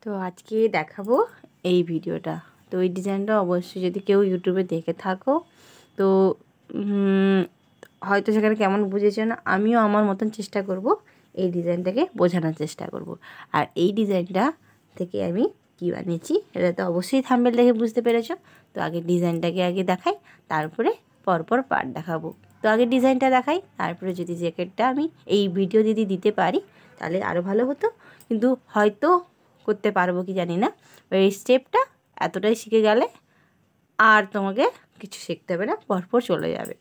তো আজকে দেখাবো এই ভিডিওটা। তো এই ডিজাইনটা অবশ্যই যদি কেউ ইউটিউবে দেখে থাকো তো হয়তো সেখানে কেমন বুঝেছো না, আমিও আমার মতন চেষ্টা করব এই ডিজাইনটাকে বোঝানোর চেষ্টা করব। আর এই ডিজাইনটা থেকে আমি কী বানিয়েছি এটা তো অবশ্যই থাম্বনেল দেখে বুঝতে পেরেছো। তো আগে ডিজাইনটাকে আগে দেখাই, তারপরে পরপর পার্ট দেখাবো। তো আগে ডিজাইনটা দেখাই, তারপরে যদি জ্যাকেটটা আমি এই ভিডিও যদি দিতে পারি তাহলে আরও ভালো হতো, কিন্তু হয়তো করতে পারবো কি জানি না। এই স্টেপটা এতটাই শিখে গেলে আর তোমাকে কিছু শিখতে হবে না, পরপর চলে যাবে।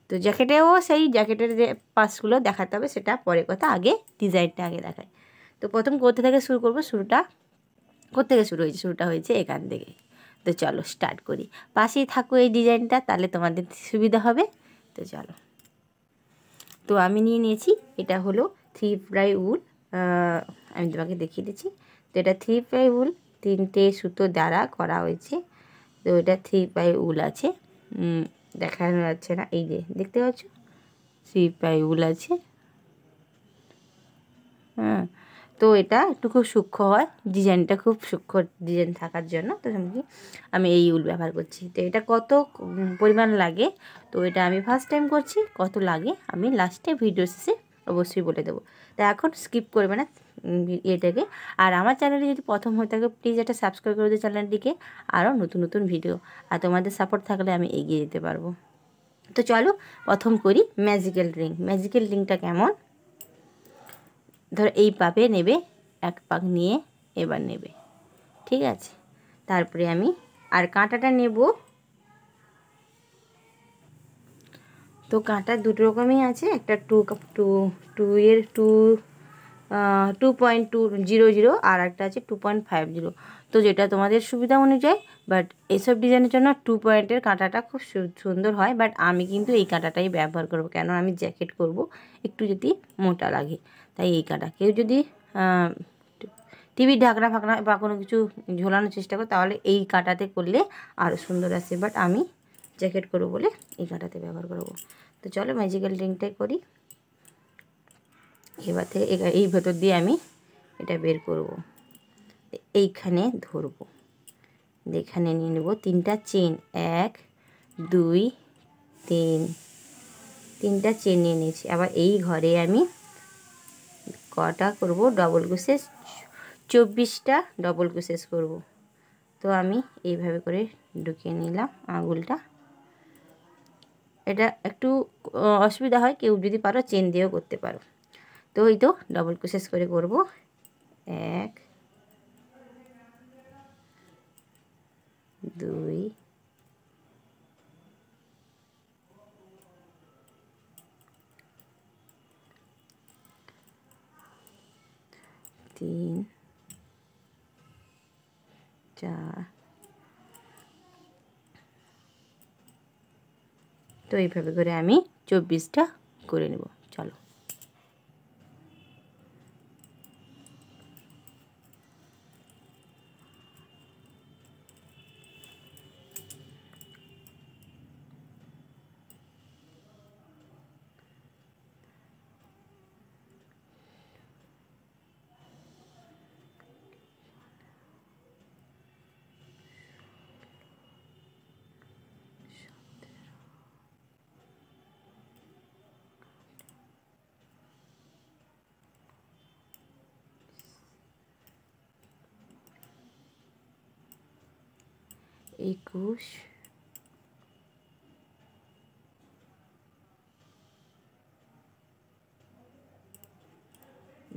তো জ্যাকেটেও সেই জ্যাকেটের যে পাশগুলো দেখাতে হবে সেটা পরে কথা, আগে ডিজাইনটা আগে দেখাই। তো প্রথম কোথা থেকে শুরু করবো, শুরুটা কোত্থেকে শুরু হয়েছে, শুরুটা হয়েছে এখান থেকে। তো চলো স্টার্ট করি, পাশেই থাকো এই ডিজাইনটা, তাহলে তোমাদের সুবিধা হবে। তো চলো, তো আমি নিয়ে নিয়েছি, এটা হলো 3 প্লাই উল। আমি তোমাকে দেখিয়ে দিচ্ছি। তো এটা 3 প্লাই উল, 3টে সুতো দ্বারা করা হয়েছে। তো এটা 3 প্লাই উল আছে, দেখানো যাচ্ছে না, এই যে দেখতে পাচ্ছ 3 প্লাই উল আছে। হ্যাঁ, তো এটা একটু খুব সূক্ষ্ম হয়, ডিজাইনটা খুব সূক্ষ্ম ডিজাইন থাকার জন্য তো আমি এই উল ব্যবহার করছি। তো এটা কত পরিমাণ লাগে, তো এটা আমি ফার্স্ট টাইম করছি, কত লাগে আমি লাস্টে ভিডিও শেষে অবশ্যই বলে দেবো। তা এখন স্কিপ করবে না এটাকে। আর আমার চ্যানেলে যদি প্রথম হয়ে থাকে প্লিজ একটা সাবস্ক্রাইব করে দিও চ্যানেলটিকে, আরও নতুন নতুন ভিডিও, আর তোমাদের সাপোর্ট থাকলে আমি এগিয়ে যেতে পারবো। তো চলো প্রথম করি ম্যাজিক্যাল রিং। ম্যাজিক্যাল রিংটা কেমন, ধরো এই পাপে নেবে, এক পাক নিয়ে এবার নেবে, ঠিক আছে। তারপরে আমি আর কাঁটাটা নেব। তো কাঁটা দুটো রকমই আছে, একটা 2.20 আর একটা আছে 2.50। তো যেটা তোমাদের সুবিধা অনুযায়ী, বাট এইসব ডিজাইনের জন্য 2 পয়েন্টের কাঁটাটা খুব সুন্দর হয়। বাট আমি কিন্তু এই কাঁটাটাই ব্যবহার করব, কেন আমি জ্যাকেট করব একটু যদি মোটা লাগে, তাই এই কাঁটা। কেউ যদি টিভির ঢাকনা ফাকনা বা কোনো কিছু ঝোলানোর চেষ্টা করো তাহলে এই কাঁটাতে করলে আরও সুন্দর আসে, বাট আমি জ্যাকেট করবো বলে এই কাঁটাতে ব্যবহার করবো। তো চলো ম্যাজিক্যাল রিংটাই করি। এবার থেকে এই ভেতর দিয়ে আমি এটা বের করব, এইখানে ধরবো, এখানে নিয়ে নেব 3টা চেন, 1 2 3, 3টা চেন নিয়ে নিয়েছি। আবার এই ঘরে আমি কটা করব, ডবল ক্রোশেস, 24টা ডবল ক্রোশেস করব। তো আমি এইভাবে করে ঢুকিয়ে নিলাম আঙুলটা। এটা একটু অসুবিধা হয়, কেউ যদি পারো চেন দিয়েও করতে পারো। তো ওই তো ডবল ক্রোশেস করে করব, 1 2 3 4। তো এইভাবে করে আমি 24টা করে নেব। চলো, একুশ,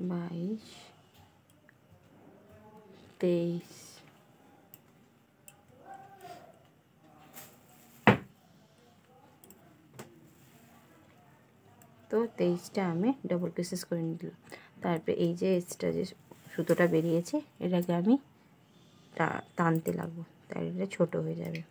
22, 23। তো 23টা আমি ডবল ক্রোশেস করে নিলাম। তারপরে এই যে এক্সট্রা যে সুতোটা বেরিয়েছে এটাকে আমি টানতে লাগবো, তাই এটা ছোটো হয়ে যাবে।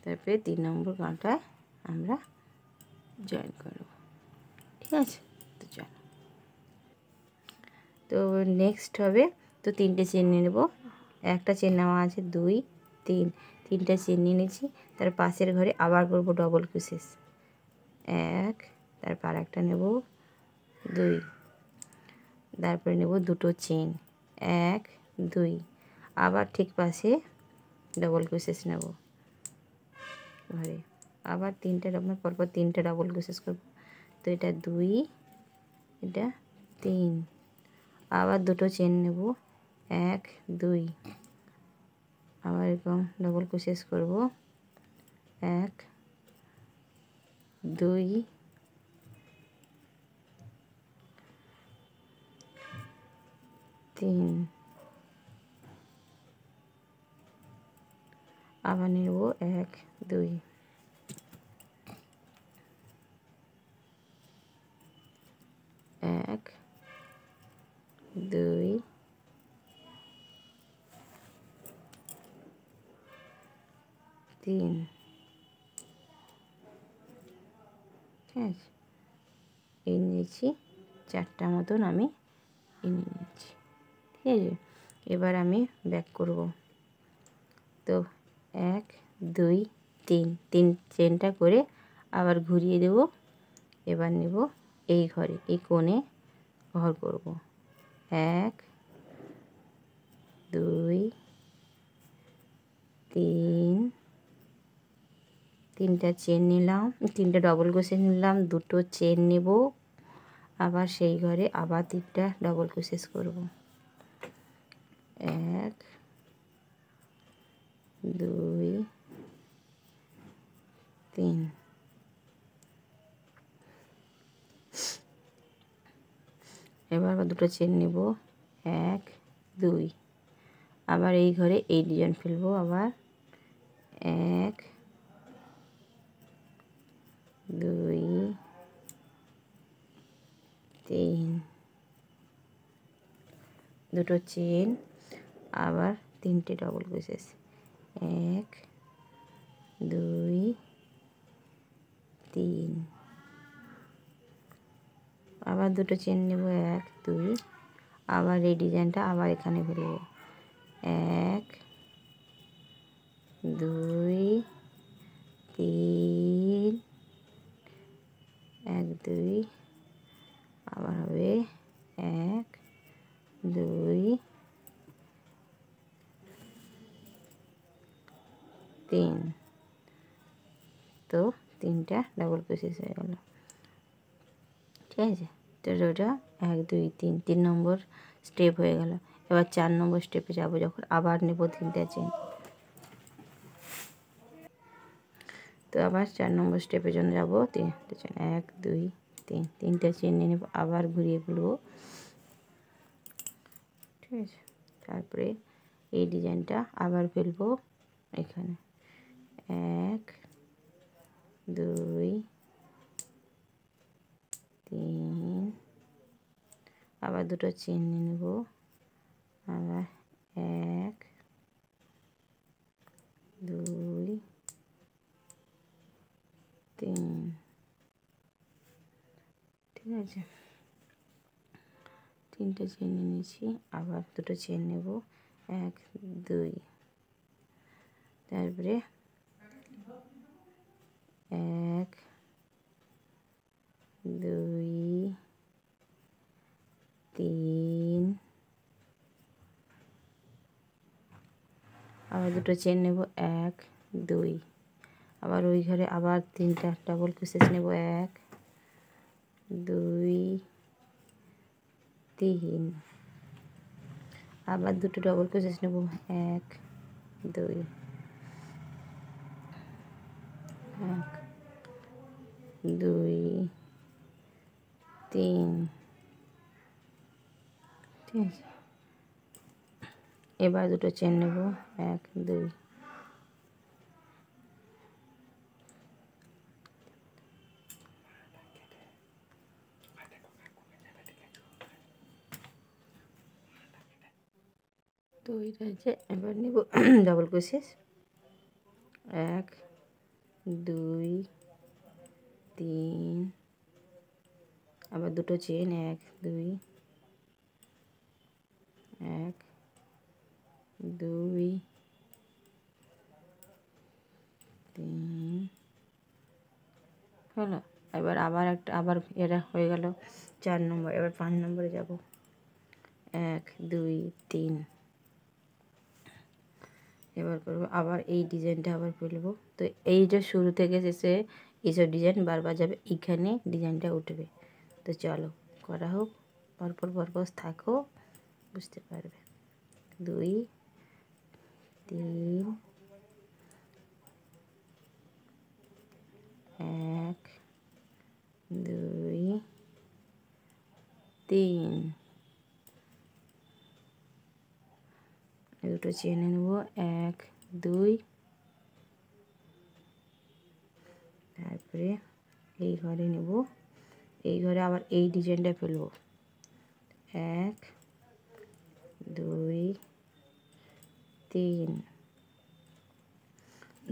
তারপরে 3 নম্বর কাঁটায় আমরা জয়েন করব, ঠিক আছে। তো চলো, তো তো নেক্সট হবে, তো 3টে চেন নিয়ে নেব। একটা চেন নেওয়া আছে, 2 3, 3টা চেন নিয়ে নিয়েছি। তার পাশের ঘরে আবার করব ডবল ক্রোশেস, 1, তারপর আরেকটা নেব 2, তারপরে নেব 2টো চেন, 1 2, আবার ঠিক পাশে ডবল ক্রোশেস নেব ঘরে, আবার 3টে পরপর 3টে ডবল ক্রোশেস করব। তো এটা 2, এটা 3, আবার 2টো চেন নেব, 1 2, আবার এরকম ডবল ক্রোশেস করব, 1 2 3, আবার নেব 1 2, 1 2 3, ঠিক আছে। এই নিয়েছি 4টা মতন আমি এনে নিয়েছি, ঠিক আছে। এবার আমি ব্যাক করব। তো 1 2 3, 3 চেনটা করে আবার ঘুরিয়ে দেব। এবার নেব এই ঘরে, এই কোণে ঘর করব, 1 2 3, 3টা চেন নিলাম, 3টে ডবল ক্রোশেস নিলাম, 2টো চেন নেব, আবার সেই ঘরে আবার 3টা ডবল ক্রোশেস করব, 1 2 3, এবার 2টো চেন নেব, 1 2, আবার এই ঘরে এই ডিজাইন ফেলবো, আবার 1 2 3, 2টো চেন, আবার 3টে ডবল ক্রোশেস, 1 2 3, আবার 2টো চেন নেব, 1 2, আবার এই ডিজাইনটা আবার এখানে ফেলবো, 1 2 3, 1 2, আবার হবে 1 2 3, তো 3টা ডবল ক্রোশেস হয়ে গেল, ঠিক আছে। তো ওটা 1 2 3, 3 নম্বর স্টেপ হয়ে গেল। এবার 4 নম্বর স্টেপে যাব, যখন আবার নেব 3টা চেন। তো আবার 4 নম্বর স্টেপের জন্য যাব, 3টে চেন, 1 2 3, 3টে চেন নিয়ে নেব, আবার ঘুরিয়ে ফেলবো, ঠিক আছে। তারপরে এই ডিজাইনটা আবার ফেলবো এখানে, 1 2 3, আবার 2টো চেন নিয়ে নেব, আবার 1 2 3, ঠিক আছে। 3টে চেন নিয়ে নিয়েছি, আবার 2টো চেন নেব, 1 2, তারপরে 1 2 3, আবার 2টো চেন নেব, 1 2, আবার ওই ঘরে আবার 3টা ডবল ক্রোশেস নেব, 1 2 3, আবার 2টো ডবল ক্রোশেস নেব, 1 2 1 2 3, ঠিক আছে। এবার 2টো চেন নেব, 1 2, তো এটা হচ্ছে, এবার নেব ডবল ক্রোশেস, 1 2 3, আবার 2টো চেন, 1 2 1 2 3 হলো। এবার আবার এটা হয়ে গেল 4 নম্বর। এবার 5 নম্বরে যাব। 1 2 3 এবার করবো আবার এই ডিজাইনটা আবার ফেলবো। তো এইটা শুরু থেকে শেষে এইসব ডিজাইন বারবার যাবে, এইখানে ডিজাইনটা উঠবে। তো চলো করা হোক, পরপর থাকো, বুঝতে পারবে। 2 3 1 2 3 দুটো চেনে নেব। 1 2 তারপরে এই ঘরে নেব, এই ঘরে আবার এই ডিজাইনটা ফেলবো। 1 2 3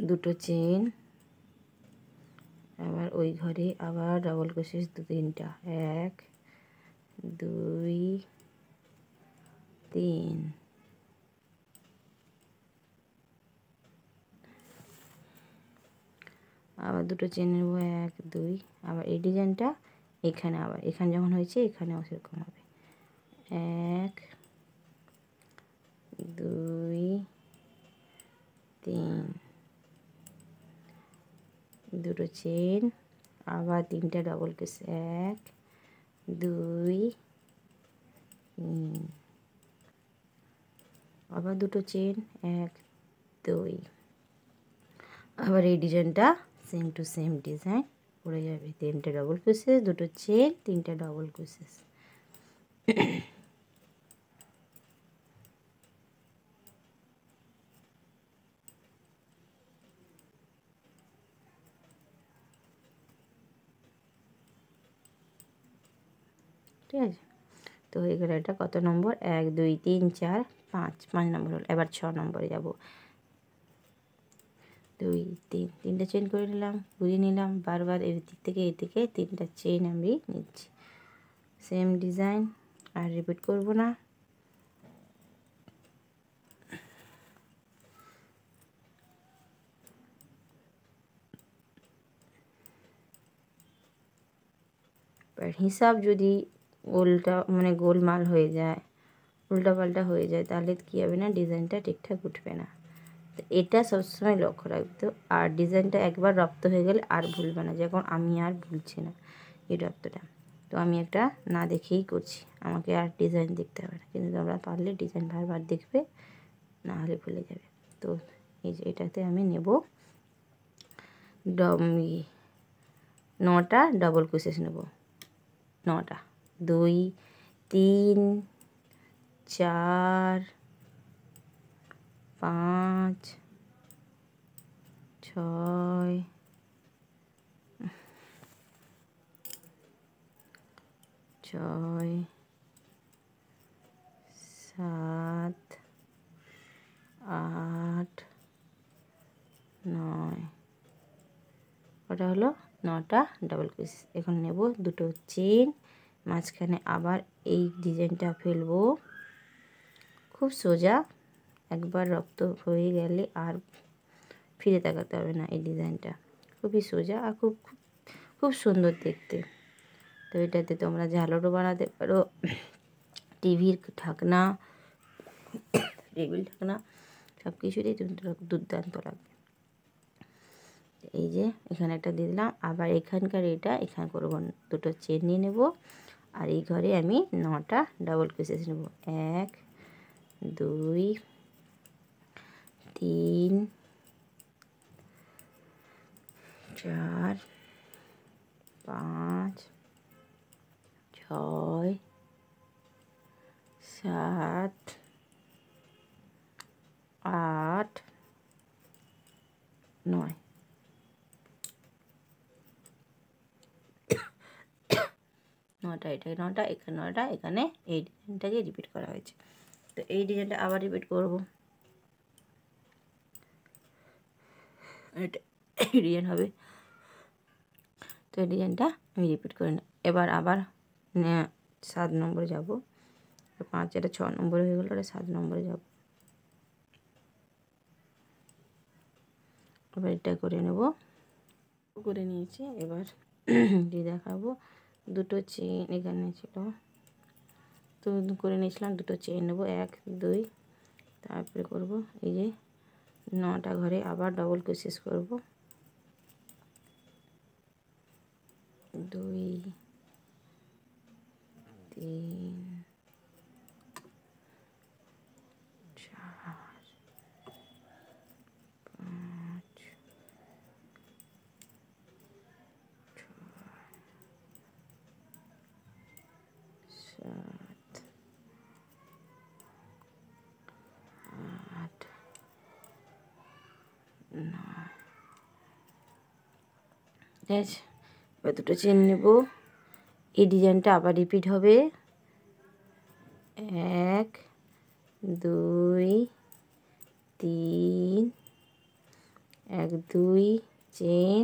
দুটো চেন, আবার ওই ঘরে আবার ডাবল ক্রোশেস 2-3টা। 1 2 3 আবার দুটো চেন নেব। 1 2 আবার এই ডিজাইনটা এখানে, আবার এখানে যখন হয়েছে এখানেও সেরকম হবে। 1 2 3 দুটো চেন, আবার 3টা ডাবল ক্রোশ। 1 2 3 আবার দুটো চেন। 1 2 আবার এই ডিজাইনটা সেম টু সেম ডিজাইন পড়ে যাবে। 3টে ডাবল ক্রোশেস, দুটো চেন, 3টে ডাবল ক্রোশেস। ঠিক আছে, তো হয়ে গেল। এটা কত নম্বর? 1 2 3 4 5 নম্বর হলো। এবার 6 নম্বরে যাব। 2 3 3টে চেন করে নিলাম, ঘুরিয়ে নিলাম, বারবার এই দিক থেকে এই দিকে 3টা চেন আমি নিচ্ছি। সেম ডিজাইন আর রিপিট করব না। হিসাব যদি গোলমাল হয়ে যায়, উল্টাপাল্টা হয়ে যায়, তাহলে কী হবে না, ডিজাইনটা ঠিকঠাক উঠবে না। তো এটা সবসময় লক্ষ্য রাখতো। আর ডিজাইনটা একবার রপ্ত হয়ে গেলে আর ভুলবে না। যখন আমি আর ভুলছি না এই রপ্তটা, তো আমি একটা না দেখেই করছি, আমাকে আর ডিজাইন দেখতে হবে না। কিন্তু তোমরা পারলে ডিজাইন বারবার দেখবে, না হলে ভুলে যাবে। তো এই যে এটাতে আমি নেব 9টা ডাবল ক্রোশেস নেব। 9টা 2 3 4 5 6 6 7 8 9 ওটা হলো 9টা ডাবল ক্রোশেস। এখন নেব দুটো চেন, মাঝখানে আবার এই ডিজাইনটা ফেলবো। খুব সোজা, একবার রপ্ত হয়ে গেলে আর ফিরে তাকাতে হবে না। এই ডিজাইনটা খুবই সোজা আর খুব খুব সুন্দর দেখতে। তো এটাতে তোমরা ঝালরও বানাতে পারো, টিভির ঢাকনা, টেবিল ঢাকনা, সব কিছুতেই দুর্দান্ত লাগবে। এই যে এখানে একটা দিয়ে দিলাম, আবার এখানকার এখানে করবো, দুটো চেন নিয়ে নেব। আর এই ঘরে আমি 9টা ডাবল ক্রোশেস নেব। 1 2 3 4 5 6 7 8 9 9টা, এটাকে 9টা, এখানে 9টা, এখানে এই ডিজাইনটাকে রিপিট করা হয়েছে। তো এই ডিজাইনটা আবার রিপিট করব। এটা এই ডিজাইন হবে। তো এই ডিজাইনটা আমি রিপিট করে নিই। এবার আবার 7 নম্বরে যাব। 5, এটা 6 নম্বরে হয়ে গেলো, এটা 7 নম্বরে যাব। এবার এটা করে নেব, করে নিয়েছি। এবার দিয়ে দেখাবো দুটো চেন এখানে ছিল, তো করে নিয়েছিলাম, দুটো চেন নেবো, 1 2, তারপরে করব এই যে 9টা ঘরে আবার ডবল ক্রোশেস করব, 2 3 4 5 7 8 9। ঠিক আছে, এবার দুটো চেন নেব, এই ডিজাইনটা আবার রিপিট হবে, 1 2 3, 1 2 চেন,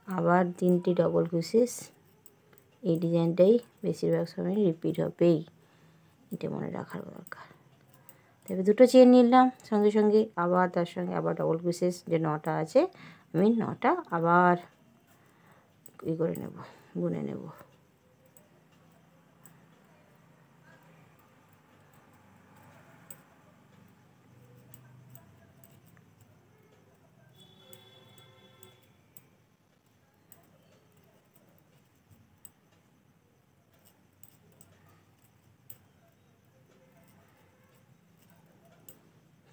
আবার 3টি ডবল ক্রোশেস। এই ডিজাইনটাই বেশিরভাগ সময় রিপিট হবেই, এটা মনে রাখার দরকার। তবে দুটো চেন নিলাম, সঙ্গে সঙ্গে আবার তার সঙ্গে আবার ডবল ক্রোশেস, যে 9টা আছে আমি 9টা আবার করে নেব, গুনে নেব।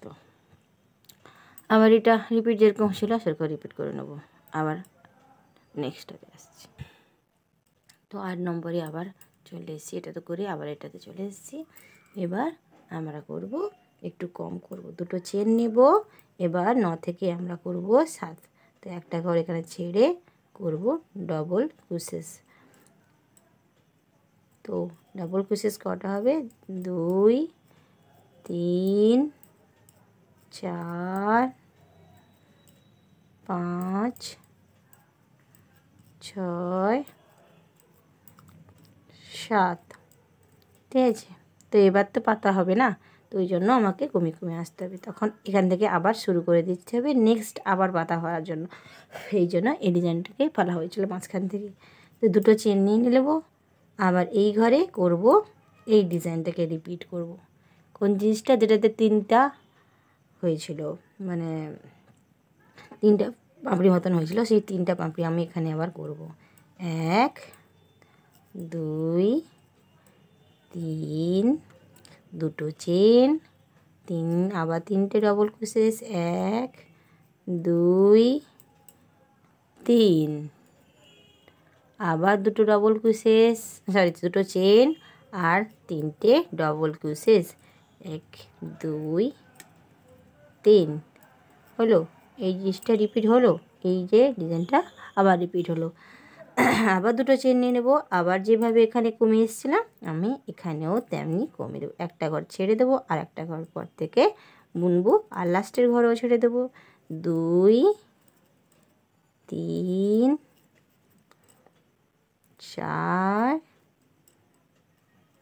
তো আবার এটা রিপিট যেরকম ছিল সেরকম রিপিট করে নেব, আবার নেক্সটটাতে আসছি। তো 8 নম্বরে আবার চলে এসেছি, এটা তো করে আবার এটাতে চলে এসেছি। এবার আমরা করব একটু কম করব, দুটো চেন নেব, এবার 9 থেকে আমরা করব 7। তো একটা ঘর এখানে ছেড়ে করব ডবল ক্রোশেস। তো ডবল ক্রোশেস কটা হবে, 2 3 4 5 6 7। ঠিক আছে, তো এবার তো পাতা হবে না, তো ওই জন্য আমাকে কমিয়ে কমিয়ে আসতে হবে, তখন এখান থেকে আবার শুরু করে দিতে হবে নেক্সট আবার পাতা হওয়ার জন্য। এই জন্য এই ডিজাইনটাকে ফেলা হয়েছিল মাঝখান থেকে। তো দুটো চেন নিয়ে নেব, আবার এই ঘরে করব এই ডিজাইনটাকে রিপিট করব। কোন জিনিসটা, যেটাতে 3টা হয়েছিল, মানে 3টা পাপড়ি মতন হয়েছিল, সেই 3টা পাপড়ি আমি এখানে আবার করব। 1 2 3, দুটো চেন, 3, আবার 3টে ডবল ক্রোশেস, 1 2 3, আবার দুটো ডবল ক্রোশেস, দুটো চেন আর 3টে ডবল ক্রোশেস, 1 2 3 হলো। এই জিনিসটা রিপিট হলো, এই যে ডিজাইনটা আবার রিপিট হলো। আবার দুটো চেন নিয়ে নেব, আবার যেভাবে এখানে কমিয়ে এসেছিলাম আমি এখানেও তেমনি কমিয়ে দেবো, একটা ঘর ছেড়ে দেবো আর একটা ঘর পর থেকে বুনবো, আর লাস্টের ঘরেও ছেড়ে দেবো। 2 3 4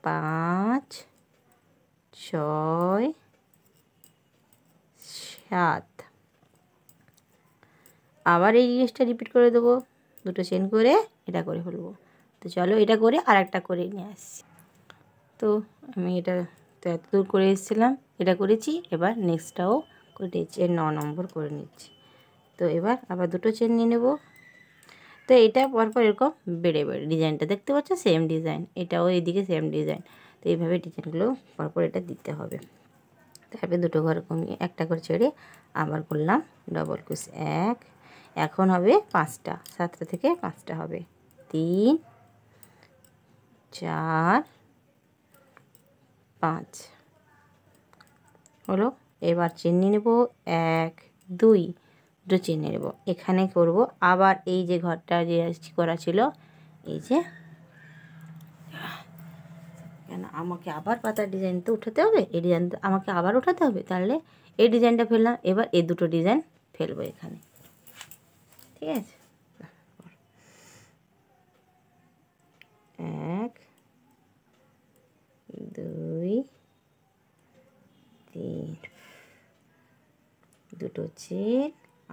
5 6 7। আবার এই জিনিসটা রিপিট করে দেবো, দুটো চেন করে এটা করে ফেলবো। তো চলো এটা করে আর একটা করে নিয়ে আসছি। তো আমি এটা তো এতদূর করে এসেছিলাম, এটা করেছি, এবার নেক্সটটাও করে নিচ্ছি, 9 নম্বর করে নিচ্ছি। তো এবার আবার দুটো চেন নিয়ে নেব। তো এটা পরপর এরকম বেড়ে বেড়ে ডিজাইনটা দেখতে পাচ্ছ, সেম ডিজাইন, এটাও এইদিকে সেম ডিজাইন। তো এইভাবে ডিজাইনগুলো পরপর এটা দিতে হবে। তারপরে দুটো ঘর কমিয়ে একটা করে ছেড়ে আবার করলাম ডবল ক্রোশ, 1, এখন হবে 5টা, 7টা থেকে 5টা হবে, 3 4 5 হলো। এবার চেন নিয়ে নেব, 1 2, দুটো চেন নিয়ে নেব, এখানে করব আবার এই যে ঘরটা যে করা ছিল, এই যে কেন আমাকে আবার পাতার ডিজাইন তো উঠাতে হবে, এই ডিজাইনটা আমাকে আবার উঠাতে হবে, তাহলে এই ডিজাইনটা ফেললাম, এবার এই দুটো ডিজাইন ফেলবো এখানে। ঠিক আছে, 1 2 দুটো চেন,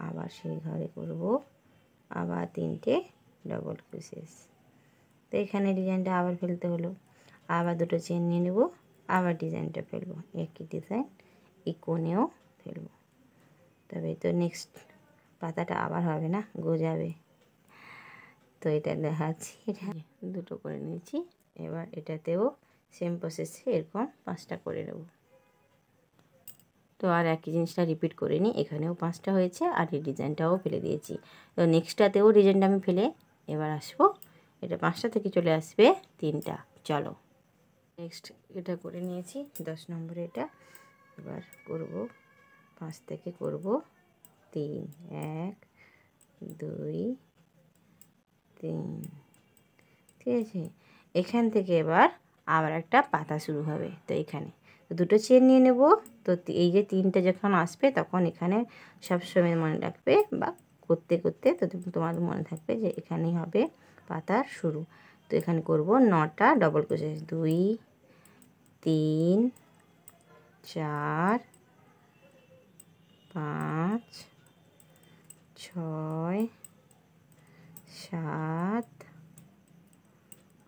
আবার সেই ঘরে করব আবার 3টে ডবল ক্রোশেস। তো এখানে ডিজাইনটা আবার ফেলতে হলো, আবার দুটো চেন নিয়ে নেব, আবার ডিজাইনটা ফেলবো, একই ডিজাইন এই কোণেও ফেলবো। তবে তো নেক্সট পাতাটা আবার হবে না, গোজাবে। তো এটা দেখাচ্ছি, এটা দুটো করে নিয়েছি। এবার এটাতেও সেম প্রসেসে এরকম 5টা করে নেব। তো আর একই জিনিসটা রিপিট করে নিই, এখানেও 5টা হয়েছে আর এই ডিজাইনটাও ফেলে দিয়েছি। তো নেক্সটটাতেও ডিজাইনটা আমি ফেলে এবার আসবো, এটা 5টা থেকে চলে আসবে 3টা। চলো নেক্সট এটা করে নিয়েছি 10 নম্বরে, এটা এবার করব 5 থেকে করব 3, 1 2 3, ঠিক আছে। এখান থেকে এবার আবার একটা পাতা শুরু হবে। তো এখানে তো দুটো চেন নিয়ে নেব। তো এই যে 3টে যখন আসবে তখন এখানে সবসময় মনে রাখবে বা করতে করতে তো তোমার মনে থাকবে যে এখানেই হবে পাতার শুরু। তো এখানে করব 9টা ডবল ক্রোশেস, 2 3 4 5 6 7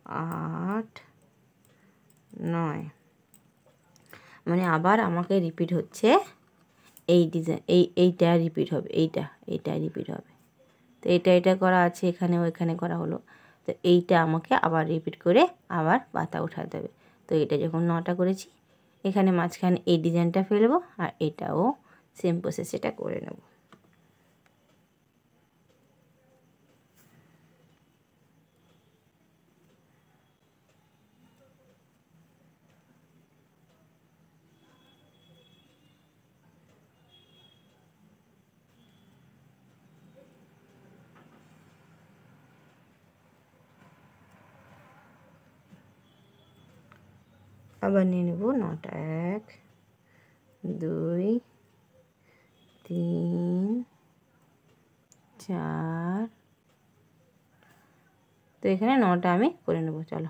8 9, মানে আবার আমাকে রিপিট হচ্ছে এই ডিজাইন, এইটা রিপিট হবে, এইটা রিপিট হবে। তো এটা করা আছে, এখানেও এখানে করা হলো। তো এইটা আমাকে আবার রিপিট করে আবার পাতা উঠাতে হবে। তো এটা যখন 9টা করেছি, এখানে মাঝখানে এই ডিজাইনটা ফেলবো আর এটাও সেম প্রসেস এটা করে নেব। আবার নিয়ে নেব 9টা, 1 2 3 4, তো এখানে 9টা আমি করে নেব। চলো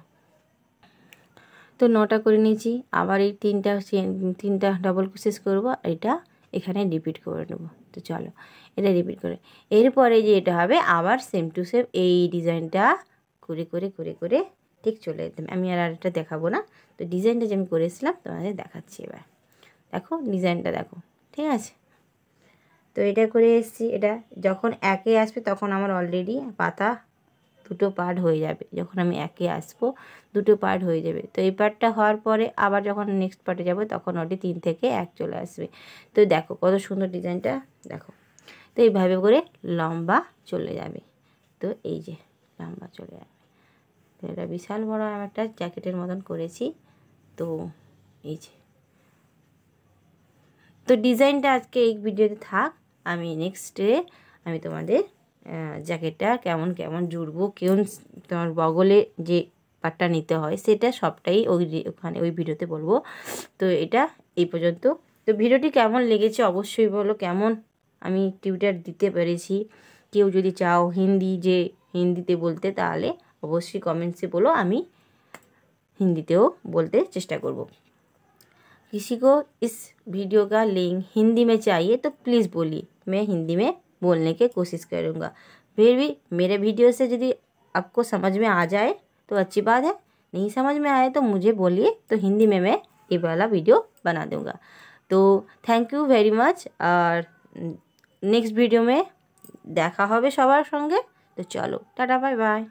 তো 9টা করে নিয়েছি, আবার এই 3টা ডবল ক্রোশেস করব, এটা এখানে রিপিট করে নেব। তো চলো এটা রিপিট করে এরপরে যে এটা হবে আবার সেম টু সেম এই ডিজাইনটা করে করে করে করে ঠিক চলে যেতাম। আমি আর এটা দেখাবো না। তো ডিজাইনটা যে আমি করেছিলাম তোমাদের দেখাচ্ছি। এবার দেখো ডিজাইনটা দেখো, ঠিক আছে। তো এটা করে এসেছি, এটা যখন একে আসবে তখন আমার অলরেডি পাতা দুটো পার্ট হয়ে যাবে। যখন আমি একে আসবো দুটো পার্ট হয়ে যাবে। তো এই পার্টটা হওয়ার পরে আবার যখন নেক্সট পার্টে যাব তখন ওটি 3 থেকে 1 চলে আসবে। তো দেখো কত সুন্দর ডিজাইনটা, দেখো। তো এইভাবে করে লম্বা চলে যাবে। তো এই যে লম্বা চলে যাবে। তো এটা বিশাল বড় আমি একটা জ্যাকেটের মতন করেছি। তো এই যে, তো ডিজাইনটা আজকে এই ভিডিওতে থাক। আমি নেক্সটে আমি তোমাদের জ্যাকেটটা কেমন কেমন জুড়বো, কেমন তোমার বগলে যে পাটটা নিতে হয় সেটা সবটাই ওখানে ওই ভিডিওতে বলবো। তো এটা এই পর্যন্ত। তো ভিডিওটি কেমন লেগেছে অবশ্যই বলো, কেমন আমি টিউটার দিতে পেরেছি। কেউ যদি চাও হিন্দিতে বলতে তাহলে অবশ্যই কমেন্টসে বলো, আমি হিন্দিতেও বলতে চেষ্টা করব। किसी को इस वीडियो का लिंक हिंदी में चाहिए तो प्लीज़ बोलिए, मैं हिंदी में बोलने की कोशिश करूँगा। फिर भी मेरे वीडियो से यदि आपको समझ में आ जाए तो अच्छी बात है, नहीं समझ में आए तो मुझे बोलिए, तो हिंदी में मैं ये वाला वीडियो बना दूँगा। तो थैंक यू वेरी मच। और नेक्स्ट वीडियो में দেখা হবে সবার সঙ্গে। তো চলো টাটা, বাই বাই।